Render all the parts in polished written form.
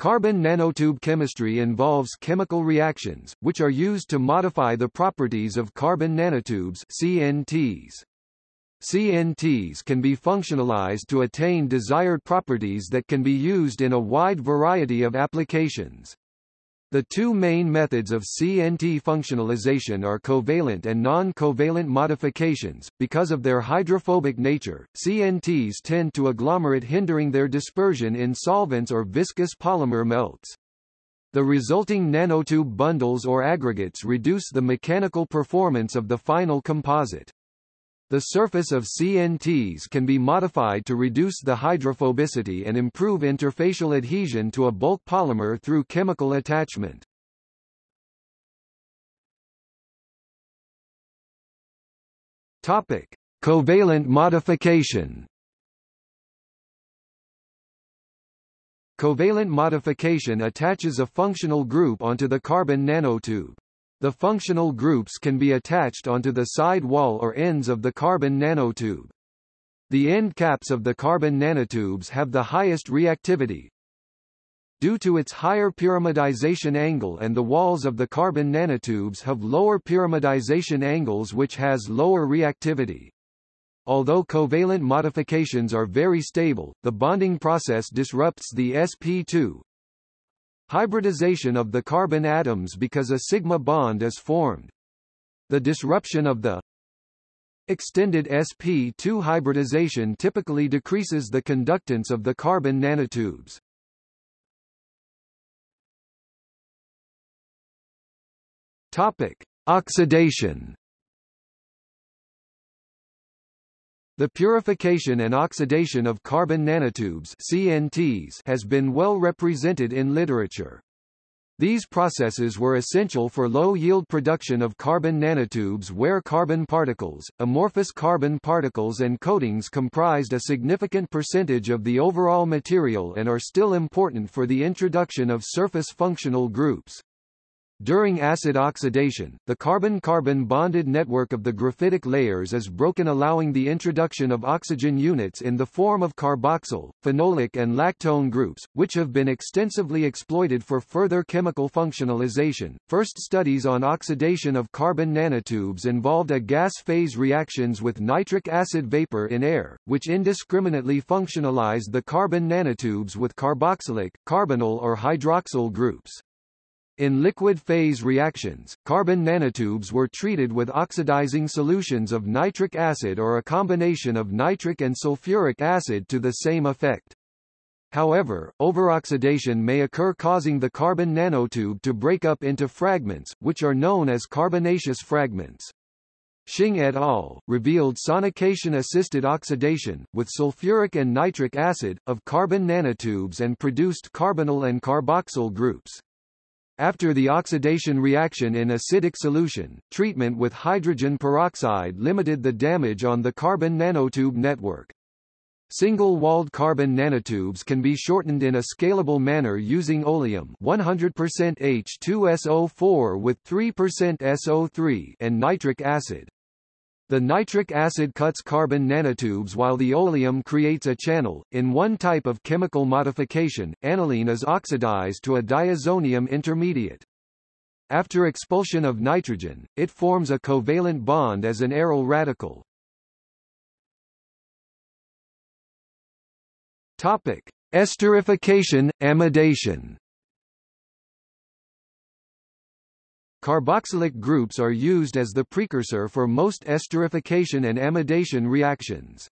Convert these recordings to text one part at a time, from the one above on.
Carbon nanotube chemistry involves chemical reactions, which are used to modify the properties of carbon nanotubes (CNTs). CNTs can be functionalized to attain desired properties that can be used in a wide variety of applications. The two main methods of CNT functionalization are covalent and non-covalent modifications. Because of their hydrophobic nature, CNTs tend to agglomerate, hindering their dispersion in solvents or viscous polymer melts. The resulting nanotube bundles or aggregates reduce the mechanical performance of the final composite. The surface of CNTs can be modified to reduce the hydrophobicity and improve interfacial adhesion to a bulk polymer through chemical attachment. Topic: Covalent modification. Covalent modification attaches a functional group onto the carbon nanotube. The functional groups can be attached onto the side wall or ends of the carbon nanotube. The end caps of the carbon nanotubes have the highest reactivity due to its higher pyramidization angle, and the walls of the carbon nanotubes have lower pyramidization angles, which has lower reactivity. Although covalent modifications are very stable, the bonding process disrupts the sp2 hybridization of the carbon atoms because a sigma bond is formed. The disruption of the extended sp2 hybridization typically decreases the conductance of the carbon nanotubes. Topic: Oxidation. The purification and oxidation of carbon nanotubes (CNTs) has been well represented in literature. These processes were essential for low-yield production of carbon nanotubes where carbon particles, amorphous carbon particles and coatings comprised a significant percentage of the overall material and are still important for the introduction of surface functional groups. During acid oxidation, the carbon-carbon bonded network of the graphitic layers is broken, allowing the introduction of oxygen units in the form of carboxyl, phenolic and lactone groups, which have been extensively exploited for further chemical functionalization. First studies on oxidation of carbon nanotubes involved a gas phase reactions with nitric acid vapor in air, which indiscriminately functionalized the carbon nanotubes with carboxylic, carbonyl or hydroxyl groups. In liquid phase reactions, carbon nanotubes were treated with oxidizing solutions of nitric acid or a combination of nitric and sulfuric acid to the same effect. However, overoxidation may occur, causing the carbon nanotube to break up into fragments, which are known as carbonaceous fragments. Xing et al. Revealed sonication-assisted oxidation, with sulfuric and nitric acid, of carbon nanotubes and produced carbonyl and carboxyl groups. After the oxidation reaction in acidic solution, treatment with hydrogen peroxide limited the damage on the carbon nanotube network. Single-walled carbon nanotubes can be shortened in a scalable manner using oleum 100% H2SO4 with 3% SO3 and nitric acid. The nitric acid cuts carbon nanotubes while the oleum creates a channel. In one type of chemical modification, aniline is oxidized to a diazonium intermediate. After expulsion of nitrogen, it forms a covalent bond as an aryl radical. Topic: Esterification, amidation. Carboxylic groups are used as the precursor for most esterification and amidation reactions.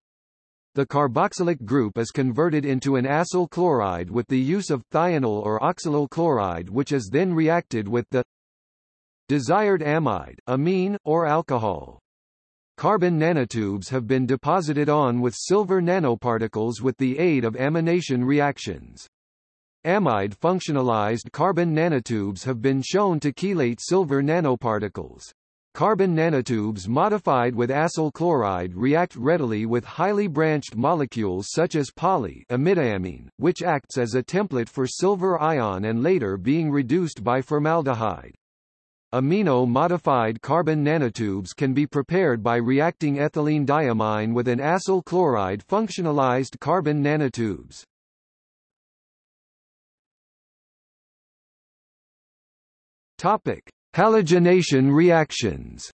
The carboxylic group is converted into an acyl chloride with the use of thionyl or oxalyl chloride, which is then reacted with the desired amide, amine, or alcohol. Carbon nanotubes have been deposited on with silver nanoparticles with the aid of amination reactions. Amide functionalized carbon nanotubes have been shown to chelate silver nanoparticles. Carbon nanotubes modified with acyl chloride react readily with highly branched molecules such as polyimidaamine, which acts as a template for silver ion and later being reduced by formaldehyde. Amino-modified carbon nanotubes can be prepared by reacting ethylene diamine with an acyl chloride functionalized carbon nanotubes. Topic: Halogenation reactions.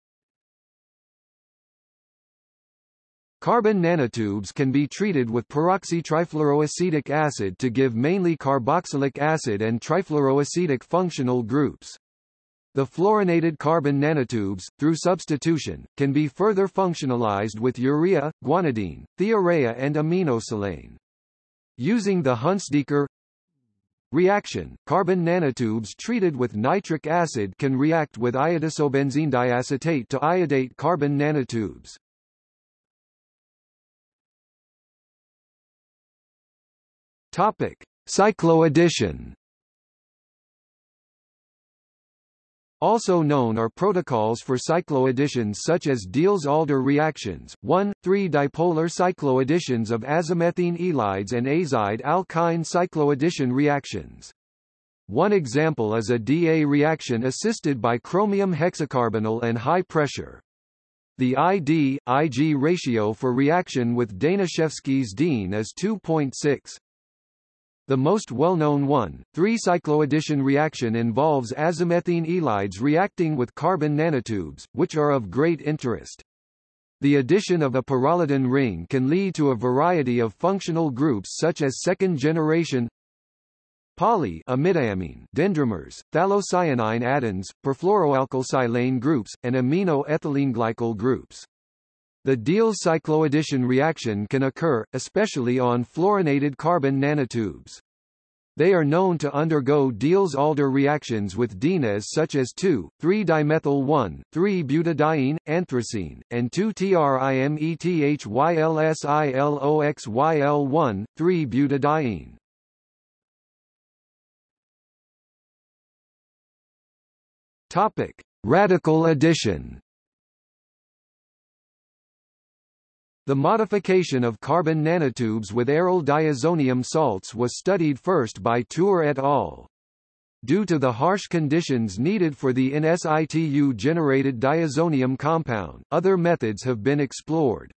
Carbon nanotubes can be treated with peroxytrifluoroacetic acid to give mainly carboxylic acid and trifluoroacetic functional groups. The fluorinated carbon nanotubes, through substitution, can be further functionalized with urea, guanidine, thiourea and aminosilane. Using the Huntsdecker reaction, carbon nanotubes treated with nitric acid can react with iodosobenzene diacetate to iodate carbon nanotubes. Topic: Cycloaddition. Also known are protocols for cycloadditions such as Diels-Alder reactions, 1,3-dipolar cycloadditions of azomethene ylides and azide alkyne cycloaddition reactions. One example is a Da reaction assisted by chromium hexacarbonyl and high pressure. The ID-Ig ratio for reaction with Danishevsky's diene is 2.6. The most well-known 1,3-cycloaddition reaction involves azomethene ylides reacting with carbon nanotubes, which are of great interest. The addition of a pyrrolidine ring can lead to a variety of functional groups such as second-generation poly-amidiamine dendrimers, phthalocyanine addends, perfluoroalkylsilane groups, and amino-ethylene glycol groups. The Diels cycloaddition reaction can occur, especially on fluorinated carbon nanotubes. They are known to undergo Diels-Alder reactions with dienes such as 2,3-dimethyl-1,3-butadiene, anthracene, and 2-trimethylxyloxyl1,3-butadiene. Topic: Radical addition. The modification of carbon nanotubes with aryl diazonium salts was studied first by Tour et al. Due to the harsh conditions needed for the in situ-generated diazonium compound, other methods have been explored.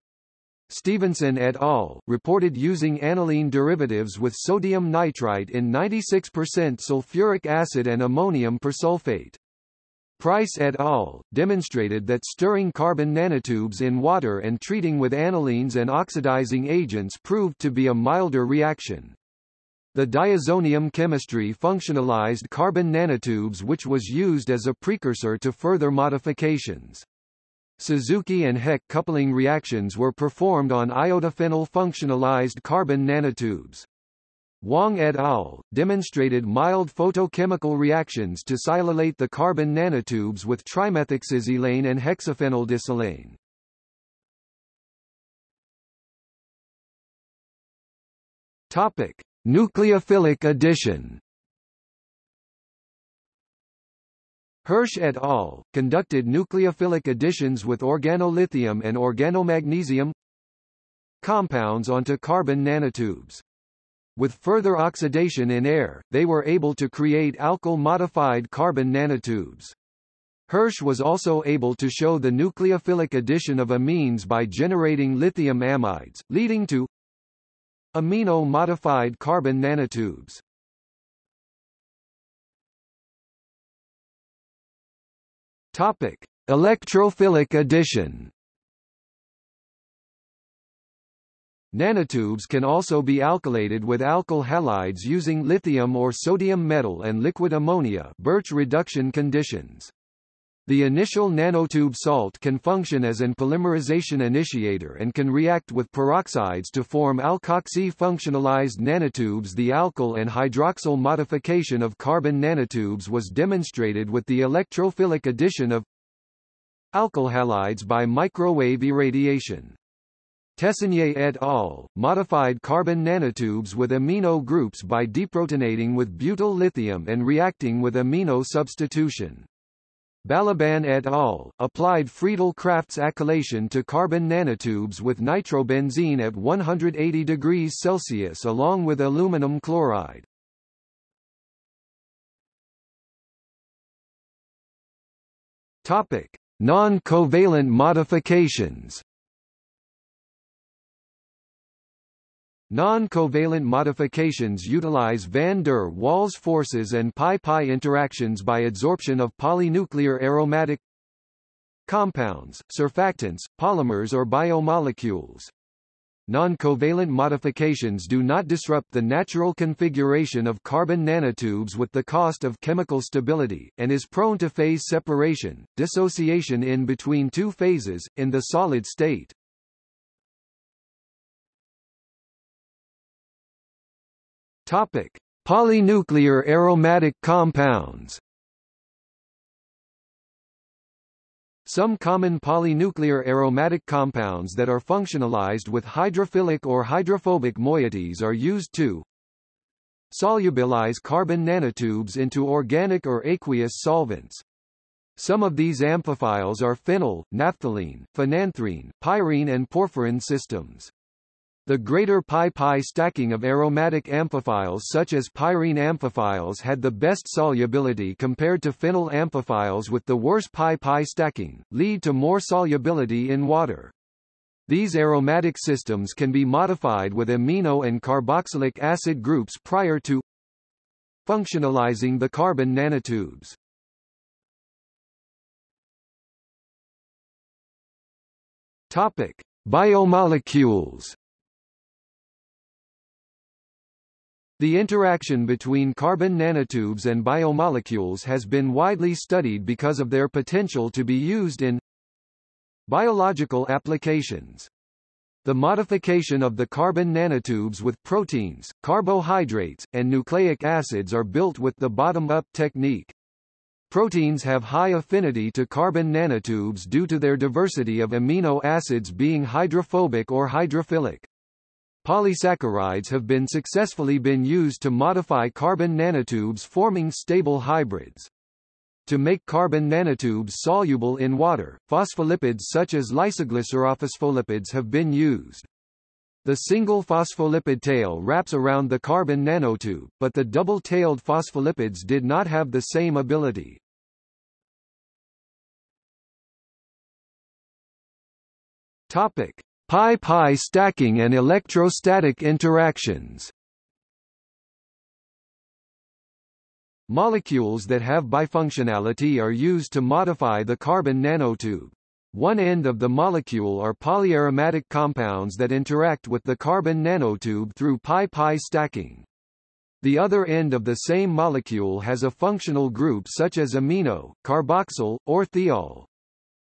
Stevenson et al. Reported using aniline derivatives with sodium nitrite in 96% sulfuric acid and ammonium persulfate. Price et al. Demonstrated that stirring carbon nanotubes in water and treating with anilines and oxidizing agents proved to be a milder reaction. The diazonium chemistry functionalized carbon nanotubes, which was used as a precursor to further modifications. Suzuki and Heck coupling reactions were performed on iodophenyl functionalized carbon nanotubes. Wang et al. Demonstrated mild photochemical reactions to silylate the carbon nanotubes with trimethoxysilane and hexaphenyldisilane. Topic: Nucleophilic addition. Hirsch et al. Conducted nucleophilic additions with organolithium and organomagnesium compounds onto carbon nanotubes. With further oxidation in air, they were able to create alkyl-modified carbon nanotubes. Hirsch was also able to show the nucleophilic addition of amines by generating lithium amides, leading to amino-modified carbon nanotubes. Topic: Electrophilic addition. Nanotubes can also be alkylated with alkyl halides using lithium or sodium metal and liquid ammonia Birch reduction conditions. The initial nanotube salt can function as an polymerization initiator and can react with peroxides to form alkoxy-functionalized nanotubes. The alkyl and hydroxyl modification of carbon nanotubes was demonstrated with the electrophilic addition of alkyl halides by microwave irradiation. Tessinier et al. Modified carbon nanotubes with amino groups by deprotonating with butyl lithium and reacting with amino substitution. Balaban et al. Applied Friedel-Crafts acylation to carbon nanotubes with nitrobenzene at 180 degrees Celsius along with aluminum chloride. Topic: Non-covalent modifications. Non-covalent modifications utilize van der Waals forces and pi-pi interactions by adsorption of polynuclear aromatic compounds, surfactants, polymers or biomolecules. Non-covalent modifications do not disrupt the natural configuration of carbon nanotubes with the cost of chemical stability, and is prone to phase separation, dissociation in between two phases, in the solid state. Polynuclear aromatic compounds. Some common polynuclear aromatic compounds that are functionalized with hydrophilic or hydrophobic moieties are used to solubilize carbon nanotubes into organic or aqueous solvents. Some of these amphiphiles are phenyl, naphthalene, phenanthrene, pyrene and porphyrin systems. The greater pi-pi stacking of aromatic amphiphiles such as pyrene amphiphiles had the best solubility compared to phenyl amphiphiles with the worst pi-pi stacking, lead to more solubility in water. These aromatic systems can be modified with amino and carboxylic acid groups prior to functionalizing the carbon nanotubes. Biomolecules. The interaction between carbon nanotubes and biomolecules has been widely studied because of their potential to be used in biological applications. The modification of the carbon nanotubes with proteins, carbohydrates, and nucleic acids are built with the bottom-up technique. Proteins have high affinity to carbon nanotubes due to their diversity of amino acids being hydrophobic or hydrophilic. Polysaccharides have been successfully used to modify carbon nanotubes forming stable hybrids. To make carbon nanotubes soluble in water, phospholipids such as lysoglycerophospholipids have been used. The single phospholipid tail wraps around the carbon nanotube, but the double-tailed phospholipids did not have the same ability. Topic: Pi-pi stacking and electrostatic interactions. Molecules that have bifunctionality are used to modify the carbon nanotube. One end of the molecule are polyaromatic compounds that interact with the carbon nanotube through pi-pi stacking. The other end of the same molecule has a functional group such as amino, carboxyl, or thiol.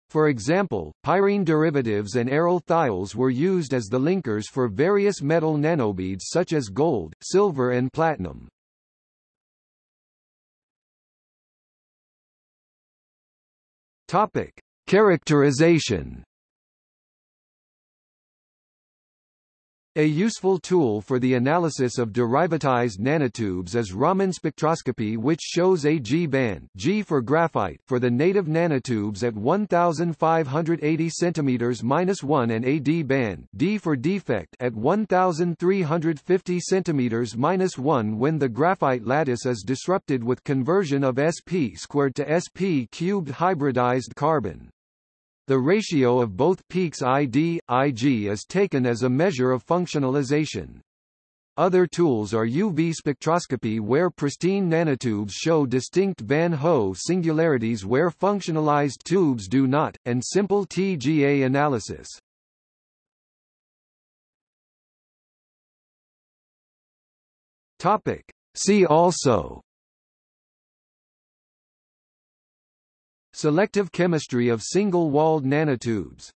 For example, pyrene derivatives and aryl thiols were used as the linkers for various metal nanobeads such as gold, silver and platinum. Topic: Characterization. A useful tool for the analysis of derivatized nanotubes is Raman spectroscopy, which shows a G-band G for graphite for the native nanotubes at 1580 cm-1 and a D-band D for defect at 1350 cm-1 when the graphite lattice is disrupted with conversion of sp² to sp³ hybridized carbon. The ratio of both peaks ID, Ig is taken as a measure of functionalization. Other tools are UV spectroscopy, where pristine nanotubes show distinct Van Howe singularities where functionalized tubes do not, and simple TGA analysis. See also: Selective chemistry of single-walled nanotubes.